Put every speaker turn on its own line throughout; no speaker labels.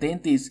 33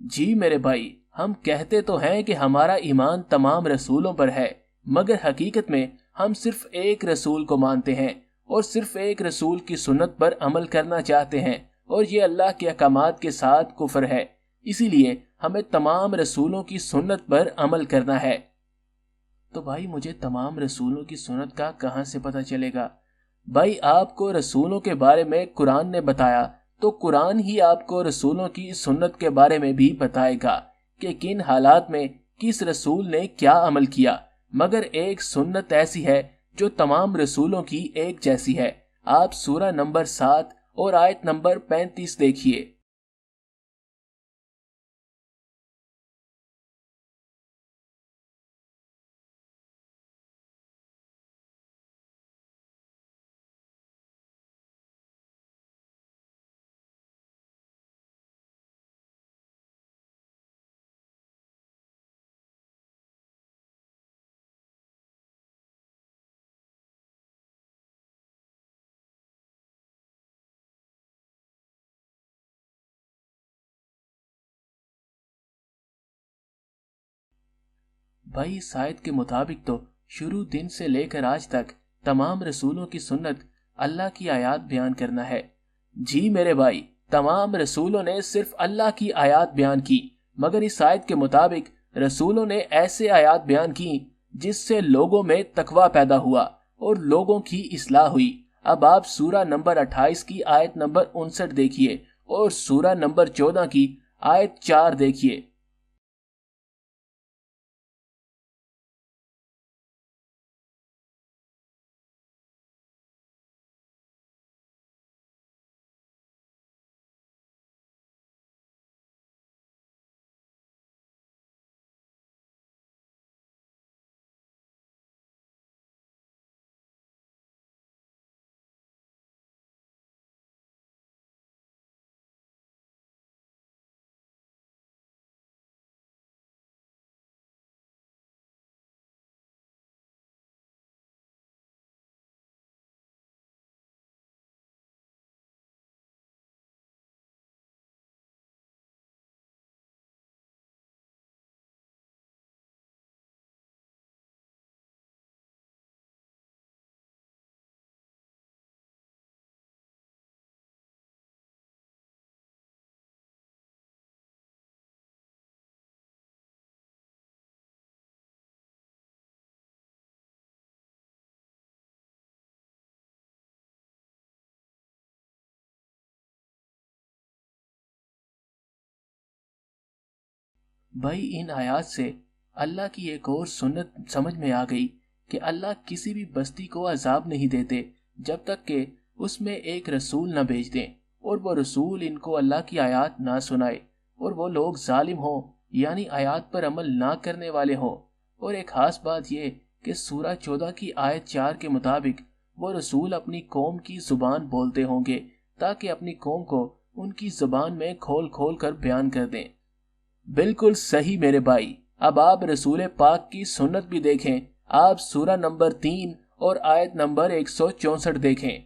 جی میرے بھائی، ہم کہتے تو ہیں کہ ہمارا ایمان تمام رسولوں پر ہے، مگر حقیقت میں ہم صرف ایک رسول کو مانتے ہیں اور صرف ایک رسول کی سنت پر عمل کرنا چاہتے ہیں، اور یہ اللہ کے احکامات کے ساتھ کفر ہے۔ اسی لیے ہمیں تمام رسولوں کی سنت پر عمل کرنا ہے۔ تو بھائی مجھے تمام رسولوں کی سنت کا کہاں سے پتہ چلے گا؟ بھائی آپ کو رسولوں کے بارے میں قرآن نے بتایا، تو قرآن ہی آپ کو رسولوں کی سنت کے بارے میں بھی بتائے گا کہ کن حالات میں کس رسول نے کیا عمل کیا۔ مگر ایک سنت ایسی ہے جو تمام رسولوں کی ایک جیسی ہے۔ آپ سورہ نمبر 7 اور آیت نمبر 35 دیکھیے۔ بھائی اس آیت کے مطابق تو شروع دن سے لے کر آج تک تمام رسولوں کی سنت اللہ کی آیات بیان کرنا ہے۔ جی میرے بھائی، تمام رسولوں نے صرف اللہ کی آیات بیان کی، مگر اس آیت کے مطابق رسولوں نے ایسے آیات بیان کی جس سے لوگوں میں تقوی پیدا ہوا اور لوگوں کی اصلاح ہوئی۔ اب آپ سورہ نمبر 28 کی آیت نمبر 59 دیکھیے اور سورہ نمبر 14 کی آیت 4 دیکھیے۔ بھائی ان آیات سے اللہ کی ایک اور سنت سمجھ میں آ گئی کہ اللہ کسی بھی بستی کو عذاب نہیں دیتے جب تک کہ اس میں ایک رسول نہ بھیج دیں اور وہ رسول ان کو اللہ کی آیات نہ سنائے اور وہ لوگ ظالم ہوں، یعنی آیات پر عمل نہ کرنے والے ہوں۔ اور ایک خاص بات یہ کہ سورہ 14 کی آیت 4 کے مطابق وہ رسول اپنی قوم کی زبان بولتے ہوں گے تاکہ اپنی قوم کو ان کی زبان میں کھول کھول کر بیان کر دیں۔ بالکل صحیح میرے بھائی۔ اب آپ رسول پاک کی سنت بھی دیکھیں۔ آپ سورہ نمبر 3 اور آیت نمبر 164 دیکھیں۔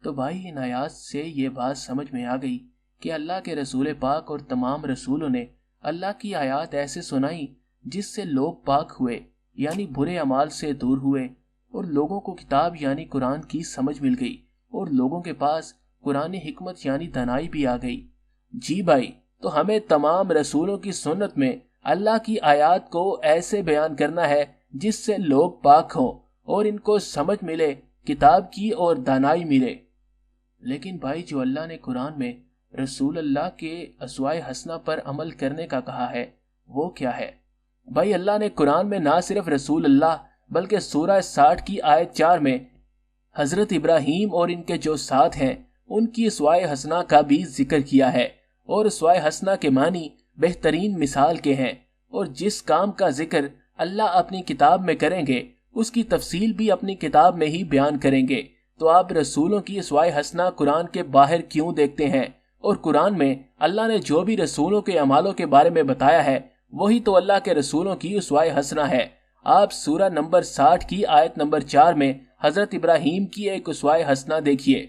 تو بھائی ان آیات سے یہ بات سمجھ میں آ گئی کہ اللہ کے رسول پاک اور تمام رسولوں نے اللہ کی آیات ایسے سنائی جس سے لوگ پاک ہوئے، یعنی برے اعمال سے دور ہوئے، اور لوگوں کو کتاب یعنی قرآن کی سمجھ مل گئی اور لوگوں کے پاس قرآن حکمت یعنی دانائی بھی آ گئی۔ جی بھائی، تو ہمیں تمام رسولوں کی سنت میں اللہ کی آیات کو ایسے بیان کرنا ہے جس سے لوگ پاک ہوں اور ان کو سمجھ ملے، کتاب کی اور دانائی ملے۔ لیکن بھائی جو اللہ نے قرآن میں رسول اللہ کے اسوائے حسنہ پر عمل کرنے کا کہا ہے، وہ کیا ہے؟ بھائی اللہ نے قرآن میں نہ صرف رسول اللہ بلکہ سورہ 60 کی آیت 4 میں حضرت ابراہیم اور ان کے جو ساتھ ہیں ان کی اسوائے حسنہ کا بھی ذکر کیا ہے، اور اسوائے حسنہ کے معنی بہترین مثال کے ہیں، اور جس کام کا ذکر اللہ اپنی کتاب میں کریں گے اس کی تفصیل بھی اپنی کتاب میں ہی بیان کریں گے۔ تو آپ رسولوں کی اسوائے حسنہ قرآن کے باہر کیوں دیکھتے ہیں؟ اور قرآن میں اللہ نے جو بھی رسولوں کے اعمالوں کے بارے میں بتایا ہے وہی تو اللہ کے رسولوں کی اسوائے حسنہ ہے۔ آپ سورہ نمبر 60 کی آیت نمبر 4 میں حضرت ابراہیم کی ایک اسوائے حسنہ دیکھیے۔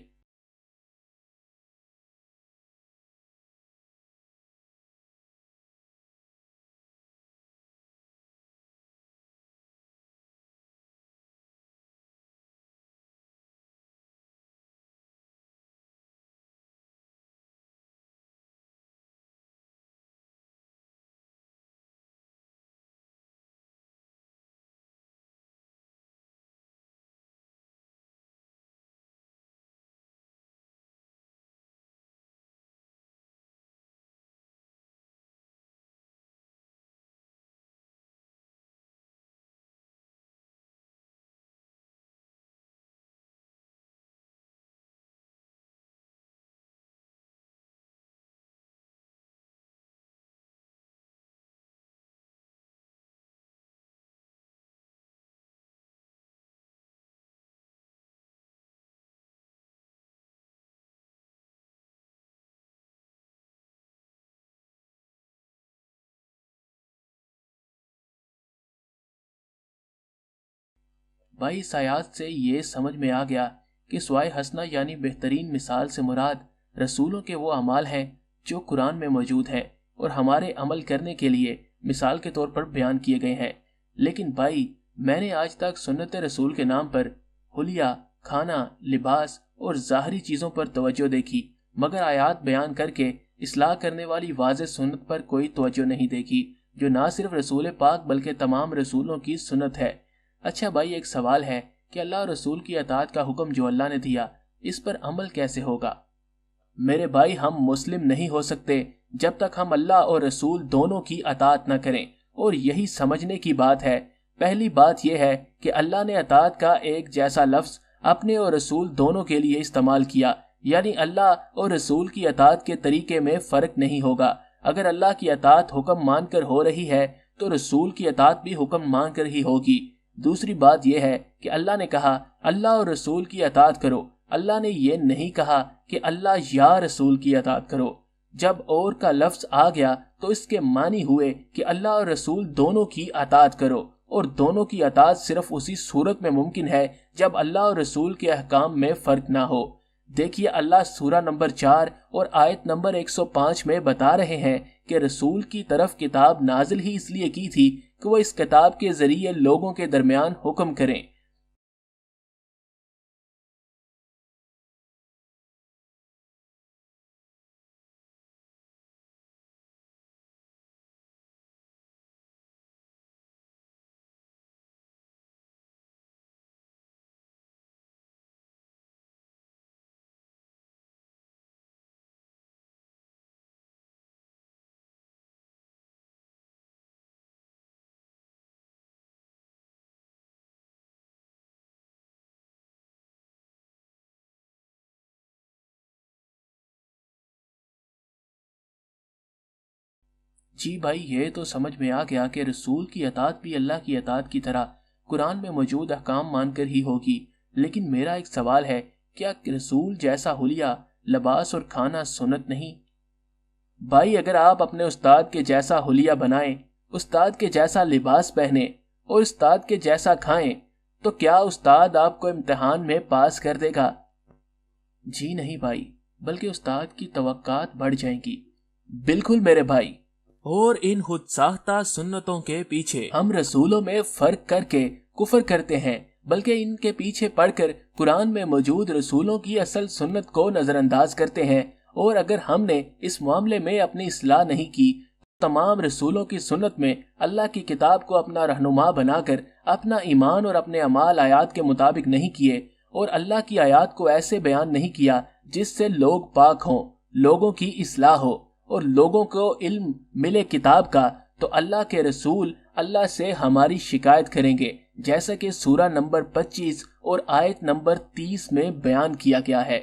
بھائی اس آیات سے یہ سمجھ میں آ گیا کہ اسوائے حسنہ یعنی بہترین مثال سے مراد رسولوں کے وہ اعمال ہیں جو قرآن میں موجود ہیں اور ہمارے عمل کرنے کے لیے مثال کے طور پر بیان کیے گئے ہیں۔ لیکن بھائی میں نے آج تک سنت رسول کے نام پر حلیہ، کھانا، لباس اور ظاہری چیزوں پر توجہ دیکھی، مگر آیات بیان کر کے اصلاح کرنے والی واضح سنت پر کوئی توجہ نہیں دیکھی، جو نہ صرف رسول پاک بلکہ تمام رسولوں کی سنت ہے۔ اچھا بھائی ایک سوال ہے کہ اللہ اور رسول کی اطاعت کا حکم جو اللہ نے دیا اس پر عمل کیسے ہوگا؟ میرے بھائی ہم مسلم نہیں ہو سکتے جب تک ہم اللہ اور رسول دونوں کی اطاعت نہ کریں، اور یہی سمجھنے کی بات ہے۔ پہلی بات یہ ہے کہ اللہ نے اطاعت کا ایک جیسا لفظ اپنے اور رسول دونوں کے لیے استعمال کیا، یعنی اللہ اور رسول کی اطاعت کے طریقے میں فرق نہیں ہوگا۔ اگر اللہ کی اطاعت حکم مان کر ہو رہی ہے تو رسول کی اطاعت بھی حکم مان کر ہی ہوگی۔ دوسری بات یہ ہے کہ اللہ نے کہا اللہ اور رسول کی اطاعت کرو، اللہ نے یہ نہیں کہا کہ اللہ یا رسول کی اطاعت کرو۔ جب اور کا لفظ آ گیا تو اس کے معنی ہوئے کہ اللہ اور رسول دونوں کی اطاعت کرو، اور دونوں کی اطاعت صرف اسی صورت میں ممکن ہے جب اللہ اور رسول کے احکام میں فرق نہ ہو۔ دیکھیے اللہ سورہ نمبر 4 اور آیت نمبر 105 میں بتا رہے ہیں کہ رسول کی طرف کتاب نازل ہی اس لیے کی تھی کہ وہ اس کتاب کے ذریعے لوگوں کے درمیان حکم کریں۔ جی بھائی یہ تو سمجھ میں آ گیا کہ رسول کی اطاعت بھی اللہ کی اطاعت کی طرح قرآن میں موجود احکام مان کر ہی ہوگی، لیکن میرا ایک سوال ہے، کیا رسول جیسا حلیہ، لباس اور کھانا سنت نہیں؟ بھائی اگر آپ اپنے استاد کے جیسا حلیہ بنائیں، استاد کے جیسا لباس پہنیں اور استاد کے جیسا کھائیں تو کیا استاد آپ کو امتحان میں پاس کر دے گا؟ جی نہیں بھائی، بلکہ استاد کی توقعات بڑھ جائیں گی۔ بالکل میرے بھائی، اور ان خود ساختہ سنتوں کے پیچھے ہم رسولوں میں فرق کر کے کفر کرتے ہیں، بلکہ ان کے پیچھے پڑھ کر قرآن میں موجود رسولوں کی اصل سنت کو نظر انداز کرتے ہیں، اور اگر ہم نے اس معاملے میں اپنی اصلاح نہیں کی تو تمام رسولوں کی سنت میں اللہ کی کتاب کو اپنا رہنما بنا کر اپنا ایمان اور اپنے اعمال آیات کے مطابق نہیں کیے، اور اللہ کی آیات کو ایسے بیان نہیں کیا جس سے لوگ پاک ہوں، لوگوں کی اصلاح ہو اور لوگوں کو علم ملے کتاب کا، تو اللہ کے رسول اللہ سے ہماری شکایت کریں گے، جیسا کہ سورہ نمبر 25 اور آیت نمبر 30 میں بیان کیا گیا ہے۔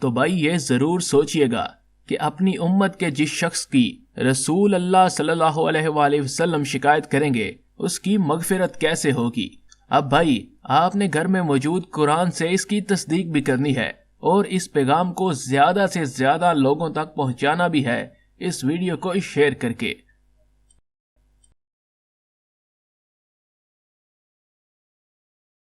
تو بھائی یہ ضرور سوچئے گا کہ اپنی امت کے جس شخص کی رسول اللہ صلی اللہ علیہ وآلہ وسلم شکایت کریں گے اس کی مغفرت کیسے ہوگی۔ اب بھائی آپ نے گھر میں موجود قرآن سے اس کی تصدیق بھی کرنی ہے اور اس پیغام کو زیادہ سے زیادہ لوگوں تک پہنچانا بھی ہے، اس ویڈیو کو شیئر کر کے۔